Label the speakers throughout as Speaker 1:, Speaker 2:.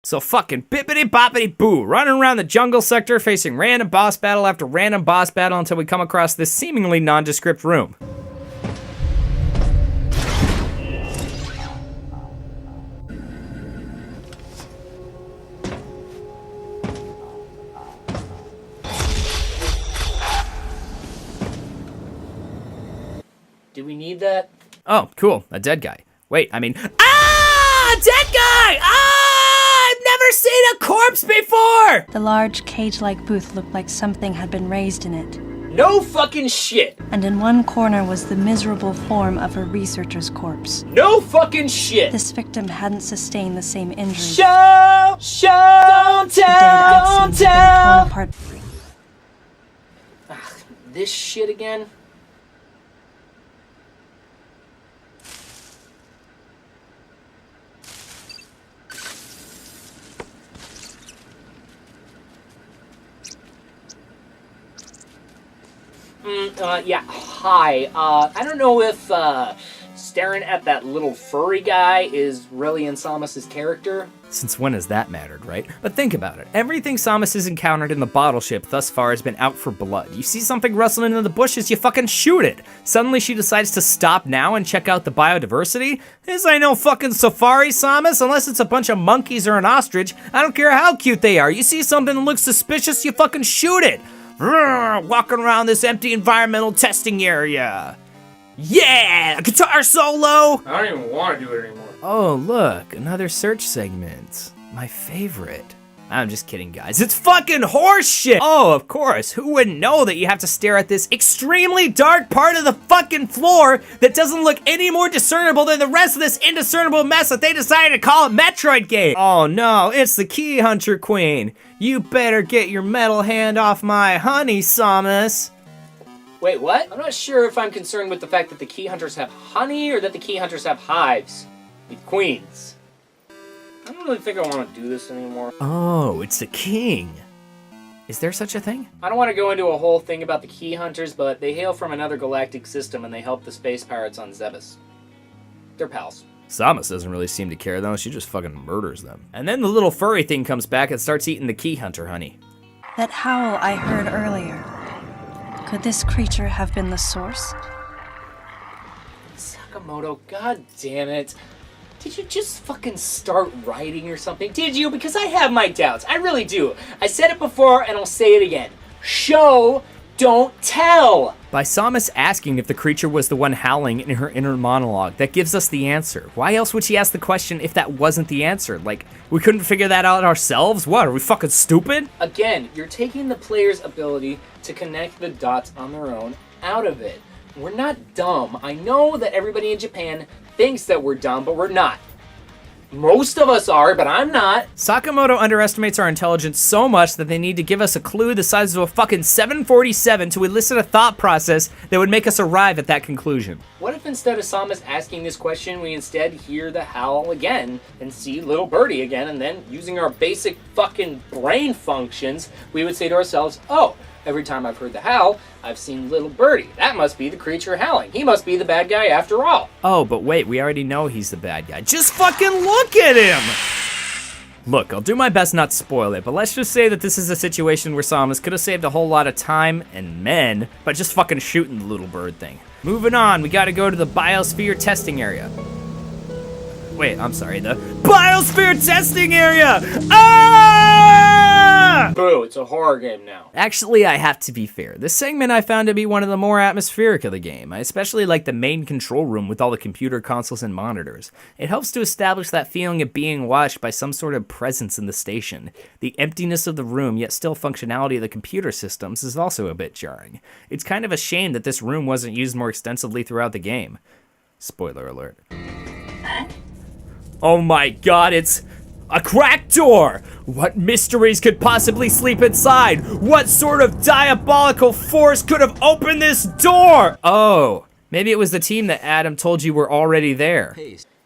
Speaker 1: So fucking bippity boppity boo, running around the jungle sector facing random boss battle after random boss battle until we come across this seemingly nondescript room.
Speaker 2: Do we need that?
Speaker 1: Oh, cool, a dead guy. Wait, I mean, a dead guy! I've never seen a corpse before!
Speaker 3: The large cage-like booth looked like something had been raised in it.
Speaker 2: No fucking shit!
Speaker 3: And in one corner was the miserable form of a researcher's corpse.
Speaker 2: No fucking shit!
Speaker 3: This victim hadn't sustained the same injuries.
Speaker 2: Don't
Speaker 3: The dead I'd seen had been torn apart.
Speaker 2: Ugh, this shit again? Yeah, hi. I don't know if, staring at that little furry guy is really in Samus's character.
Speaker 1: Since when has that mattered, right? But think about it. Everything Samus has encountered in the bottle ship thus far has been out for blood. You see something rustling in the bushes, you fucking shoot it. Suddenly she decides to stop now and check out the biodiversity? This ain't no fucking safari, Samus, unless it's a bunch of monkeys or an ostrich. I don't care how cute they are. You see something that looks suspicious, you fucking shoot it. Walking around this empty environmental testing area. Yeah, a guitar solo.
Speaker 2: I don't even want to do it anymore.
Speaker 1: Oh, look, another search segment. My favorite. I'm just kidding, guys. It's fucking horseshit! Oh, of course. Who wouldn't know that you have to stare at this extremely dark part of the fucking floor that doesn't look any more discernible than the rest of this indiscernible mess that they decided to call a Metroid game? Oh no, it's the Key Hunter Queen. You better get your metal hand off my honey, Samus.
Speaker 2: Wait, what? I'm not sure if I'm concerned with the fact that the key hunters have honey or that the key hunters have hives with queens. I don't really think I want to do this anymore.
Speaker 1: Oh, it's the king. Is there such a thing?
Speaker 2: I don't want to go into a whole thing about the key hunters, but they hail from another galactic system and they help the space pirates on Zebes. They're pals.
Speaker 1: Samus doesn't really seem to care though, she just fucking murders them. And then the little furry thing comes back and starts eating the key hunter honey.
Speaker 3: That howl I heard earlier. Could this creature have been the source?
Speaker 2: Sakamoto, god damn it. Did you just fucking start writing or something? Did you? Because I have my doubts. I really do. I said it before and I'll say it again. Show, don't tell.
Speaker 1: By Samus asking if the creature was the one howling in her inner monologue, that gives us the answer. Why else would she ask the question if that wasn't the answer? Like, we couldn't figure that out ourselves? What, are we fucking stupid?
Speaker 2: Again, you're taking the player's ability to connect the dots on their own out of it. We're not dumb. I know that everybody in Japan thinks that we're dumb, but we're not. Most of us are, but I'm not.
Speaker 1: Sakamoto underestimates our intelligence so much that they need to give us a clue the size of a fucking 747 to elicit a thought process that would make us arrive at that conclusion.
Speaker 2: What if instead of Samus asking this question, we instead hear the howl again and see little birdie again, and then using our basic fucking brain functions, we would say to ourselves, oh, every time I've heard the howl, I've seen little birdie. That must be the creature howling. He must be the bad guy after all.
Speaker 1: Oh, but wait, we already know he's the bad guy. Just fucking look at him! Look, I'll do my best not to spoil it, but let's just say that this is a situation where Samus could have saved a whole lot of time and men by just fucking shooting the little bird thing. Moving on, we gotta go to the biosphere testing area. Wait, I'm sorry, the biosphere testing area! Ah!
Speaker 2: Boo, it's a horror game now.
Speaker 1: Actually, I have to be fair. This segment I found to be one of the more atmospheric of the game. I especially like the main control room with all the computer consoles and monitors. It helps to establish that feeling of being watched by some sort of presence in the station. The emptiness of the room, yet still functionality of the computer systems, is also a bit jarring. It's kind of a shame that this room wasn't used more extensively throughout the game. Spoiler alert. Oh my god, it's a cracked door! What mysteries could possibly sleep inside? What sort of diabolical force could have opened this door? Oh, maybe it was the team that Adam told you were already there.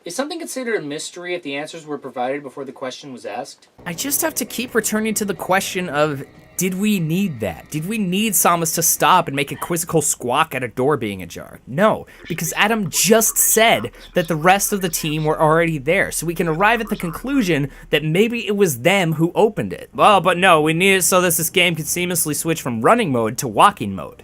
Speaker 2: Is something considered a mystery if the answers were provided before the question was asked?
Speaker 1: I just have to keep returning to the question of, Did we need that? Did we need Samus to stop and make a quizzical squawk at a door being ajar? No, because Adam just said that the rest of the team were already there, so we can arrive at the conclusion that maybe it was them who opened it. Well, but no, we need it so that this game could seamlessly switch from running mode to walking mode.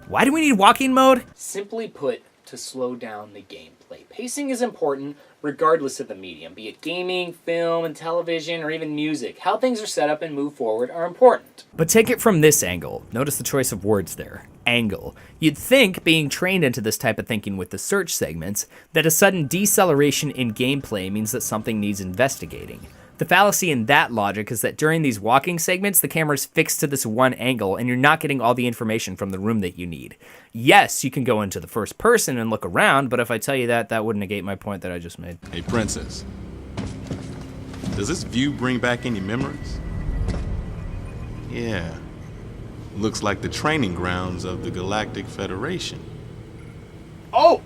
Speaker 1: Why do we need walking mode?
Speaker 2: Simply put, to slow down the gameplay. Pacing is important regardless of the medium, be it gaming, film, and television, or even music. How things are set up and move forward are important.
Speaker 1: But take it from this angle. Notice the choice of words there. Angle. You'd think, being trained into this type of thinking with the search segments, that a sudden deceleration in gameplay means that something needs investigating. The fallacy in that logic is that during these walking segments, the camera's fixed to this one angle, and you're not getting all the information from the room that you need. Yes, you can go into the first person and look around, but if I tell you that, that would negate my point that I just made.
Speaker 4: Hey, Princess. Does this view bring back any memories? Yeah. Looks like the training grounds of the Galactic Federation.
Speaker 2: Oh!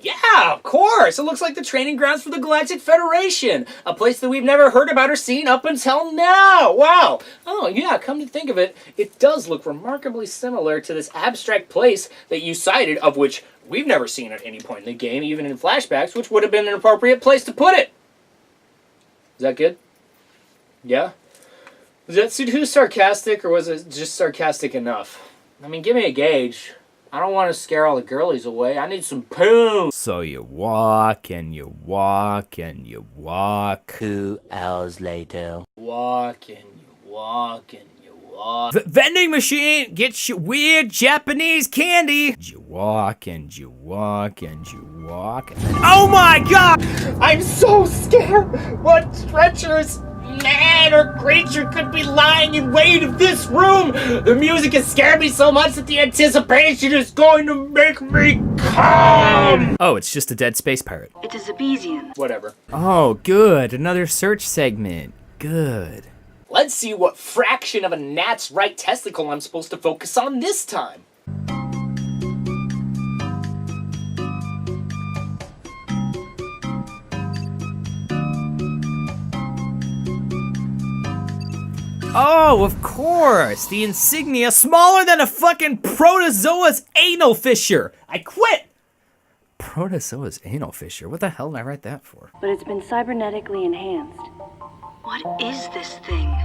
Speaker 2: Yeah, of course! It looks like the training grounds for the Galactic Federation! A place that we've never heard about or seen up until now! Wow! Oh, yeah, come to think of it, it does look remarkably similar to this abstract place that you cited, of which we've never seen at any point in the game, even in flashbacks, which would have been an appropriate place to put it! Is that good? Yeah? Was that too sarcastic, or was it just sarcastic enough? I mean, give me a gauge. I don't want to scare all the girlies away. I need some poo.
Speaker 1: So you walk and you walk and you walk.
Speaker 5: 2 hours later.
Speaker 2: Walk and you walk and you walk.
Speaker 1: Vending machine, get you weird Japanese candy. You walk and you walk and you walk. And then, oh my god!
Speaker 2: I'm so scared. What treacherous man or creature could be lying in wait of this room? The music has scared me so much that the anticipation is going to make me come.
Speaker 1: Oh, it's just a dead space pirate.
Speaker 3: It is Abesian.
Speaker 2: Whatever.
Speaker 1: Oh, good. Another search segment. Good.
Speaker 2: Let's see what fraction of a gnat's right testicle I'm supposed to focus on this time.
Speaker 1: Oh, of course! The insignia smaller than a fucking protozoa's anal fissure! I quit! Protozoa's anal fissure? What the hell did I write that for?
Speaker 3: But it's been cybernetically enhanced. What is this thing?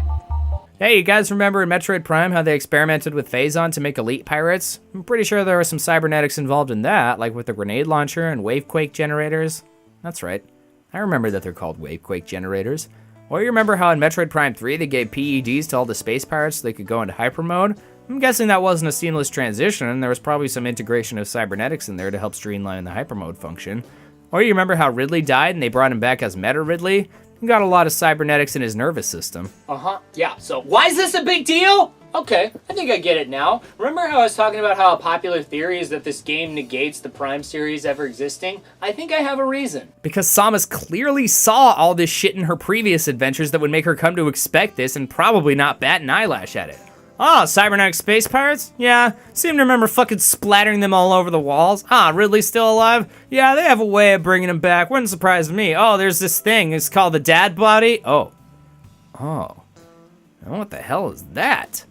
Speaker 1: Hey, you guys remember in Metroid Prime how they experimented with Phazon to make elite pirates? I'm pretty sure there was some cybernetics involved in that, like with the grenade launcher and wavequake generators. That's right. I remember that they're called wavequake generators. Or you remember how in Metroid Prime 3 they gave PEDs to all the space pirates so they could go into hyper mode? I'm guessing that wasn't a seamless transition, and there was probably some integration of cybernetics in there to help streamline the hyper mode function. Or you remember how Ridley died and they brought him back as Meta Ridley? He got a lot of cybernetics in his nervous system.
Speaker 2: Yeah, so why is this a big deal? Okay, I think I get it now. Remember how I was talking about how a popular theory is that this game negates the Prime series ever existing? I think I have a reason.
Speaker 1: Because Samus clearly saw all this shit in her previous adventures that would make her come to expect this and probably not bat an eyelash at it. Oh, cybernetic space pirates? Yeah, seem to remember fucking splattering them all over the walls. Ah, Ridley's still alive? Yeah, they have a way of bringing him back. Wouldn't surprise me. Oh, there's this thing. It's called the dad body. Oh. What the hell is that?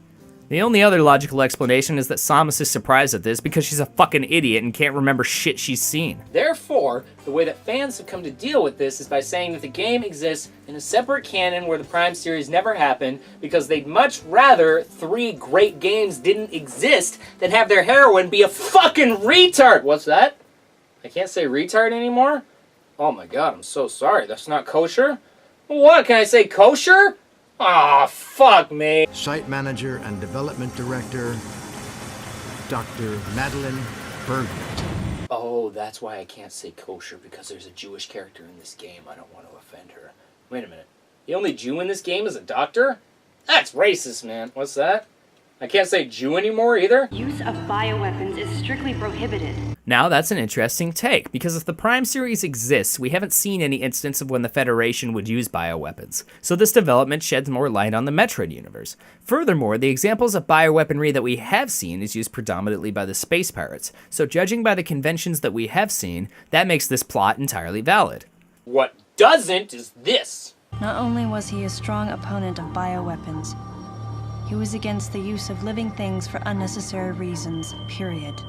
Speaker 1: The only other logical explanation is that Samus is surprised at this because she's a fucking idiot and can't remember shit she's seen.
Speaker 2: Therefore, the way that fans have come to deal with this is by saying that the game exists in a separate canon where the Prime series never happened because they'd much rather 3 great games didn't exist than have their heroine be a fucking retard. What's that? I can't say retard anymore? Oh my god, I'm so sorry. That's not kosher? What, can I say kosher? Aw, fuck me.
Speaker 6: Site Manager and Development Director, Dr. Madeline Bergman.
Speaker 2: Oh, that's why I can't say kosher, because there's a Jewish character in this game. I don't want to offend her. Wait a minute. The only Jew in this game is a doctor? That's racist, man. What's that? I can't say Jew anymore either?
Speaker 3: Use of bioweapons is strictly prohibited.
Speaker 1: Now that's an interesting take, because if the Prime series exists, we haven't seen any instance of when the Federation would use bioweapons, so this development sheds more light on the Metroid universe. Furthermore, the examples of bioweaponry that we have seen is used predominantly by the space pirates, so judging by the conventions that we have seen, that makes this plot entirely valid.
Speaker 2: What doesn't is this.
Speaker 3: Not only was he a strong opponent of bioweapons, He was against the use of living things for unnecessary reasons, period.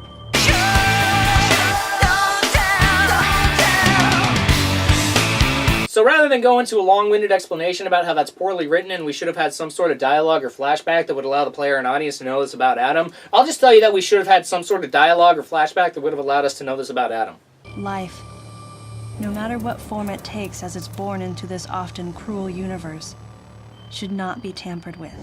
Speaker 2: So rather than go into a long-winded explanation about how that's poorly written and we should have had some sort of dialogue or flashback that would allow the player and audience to know this about Adam, I'll just tell you that we should have had some sort of dialogue or flashback that would have allowed us to know this about Adam.
Speaker 3: Life, no matter what form it takes as it's born into this often cruel universe, should not be tampered with.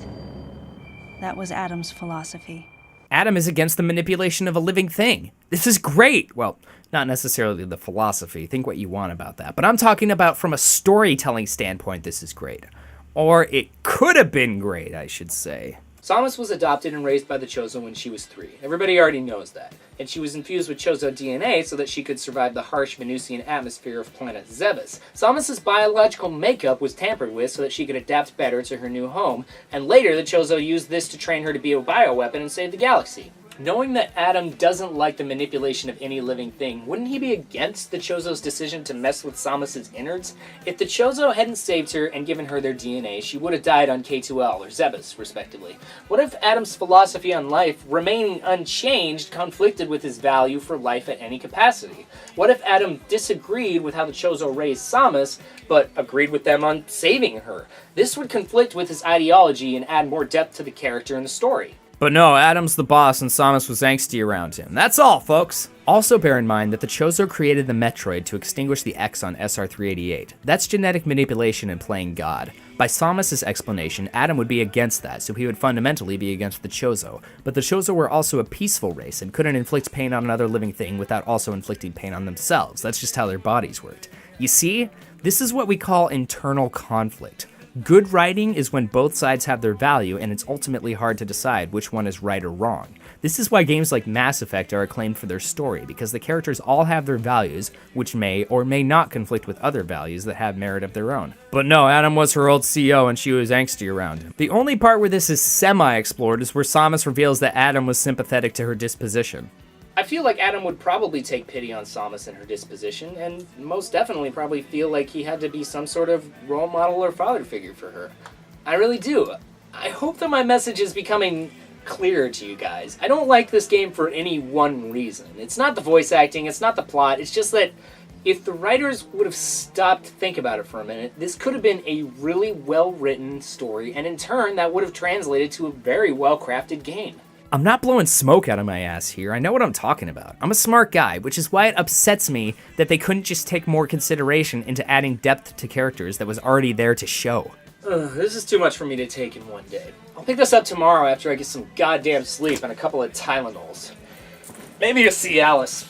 Speaker 3: That was Adam's philosophy.
Speaker 1: Adam is against the manipulation of a living thing. This is great. Well, not necessarily the philosophy. Think what you want about that. But I'm talking about from a storytelling standpoint, this is great. Or it could have been great, I should say.
Speaker 2: Samus was adopted and raised by the Chozo when she was 3. Everybody already knows that. And she was infused with Chozo DNA so that she could survive the harsh Venusian atmosphere of planet Zebes. Samus's biological makeup was tampered with so that she could adapt better to her new home, and later the Chozo used this to train her to be a bioweapon and save the galaxy. Knowing that Adam doesn't like the manipulation of any living thing, wouldn't he be against the Chozo's decision to mess with Samus's innards? If the Chozo hadn't saved her and given her their DNA, she would have died on K2L or Zebes, respectively. What if Adam's philosophy on life, remaining unchanged, conflicted with his value for life at any capacity? What if Adam disagreed with how the Chozo raised Samus, but agreed with them on saving her? This would conflict with his ideology and add more depth to the character and the story.
Speaker 1: But no, Adam's the boss and Samus was angsty around him. That's all, folks. Also bear in mind that the Chozo created the Metroid to extinguish the X on SR-388. That's genetic manipulation and playing God. By Samus's explanation, Adam would be against that, so he would fundamentally be against the Chozo. But the Chozo were also a peaceful race and couldn't inflict pain on another living thing without also inflicting pain on themselves. That's just how their bodies worked. You see, this is what we call internal conflict. Good writing is when both sides have their value and it's ultimately hard to decide which one is right or wrong. This is why games like Mass Effect are acclaimed for their story, because the characters all have their values, which may or may not conflict with other values that have merit of their own. But no, Adam was her old CEO and she was angsty around him. The only part where this is semi-explored is where Samus reveals that Adam was sympathetic to her disposition.
Speaker 2: I feel like Adam would probably take pity on Samus and her disposition, and most definitely probably feel like he had to be some sort of role model or father figure for her. I really do. I hope that my message is becoming clearer to you guys. I don't like this game for any one reason. It's not the voice acting, it's not the plot, it's just that if the writers would have stopped to think about it for a minute, this could have been a really well-written story, and in turn, that would have translated to a very well-crafted game.
Speaker 1: I'm not blowing smoke out of my ass here. I know what I'm talking about. I'm a smart guy, which is why it upsets me that they couldn't just take more consideration into adding depth to characters that was already there to show.
Speaker 2: This is too much for me to take in one day. I'll pick this up tomorrow after I get some goddamn sleep and a couple of Tylenols. Maybe you'll see Alice.